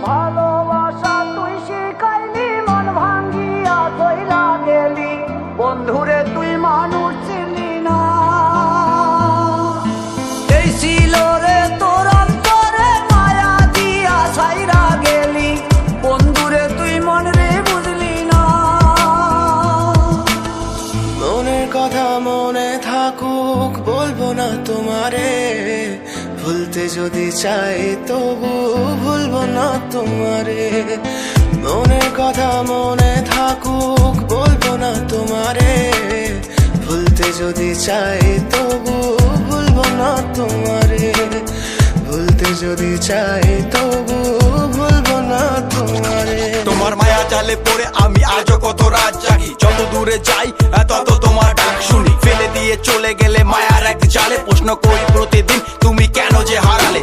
ভালোবাসা তুই শিখাইলি, মন ভাঙ্গিয়া চইলা গেলি, বন্ধুরে তুই মানুষ ছিলি না। এই ছিল রে তোর অন্তরে মায়া দিয়া ছাইরা গেলি, বন্ধুরে তুই মন রে বুঝলি না। মনের কথা মনে থাকুক বলবো না তোমারে, ভুলতে যদি চাই তবু ভুলবো না তোমারে। মনের কথা মনে থাকুক বলবো না তোমারে, ভুলতে যদি চাই তবু ভুলবো না তোমারে। ভুলতে যদি চাই তবু ভুলবো না তোমারে। তোমার মায়া জালে পড়ে আমি আজও কত রাত জাগি, যত দূরে যাই তত তোমার ডাক শুনি। ফেলে দিয়ে চলে গেলে মায়ার এক জালে, প্রশ্ন করি প্রতিদিন তুমি কেন যে হারালে।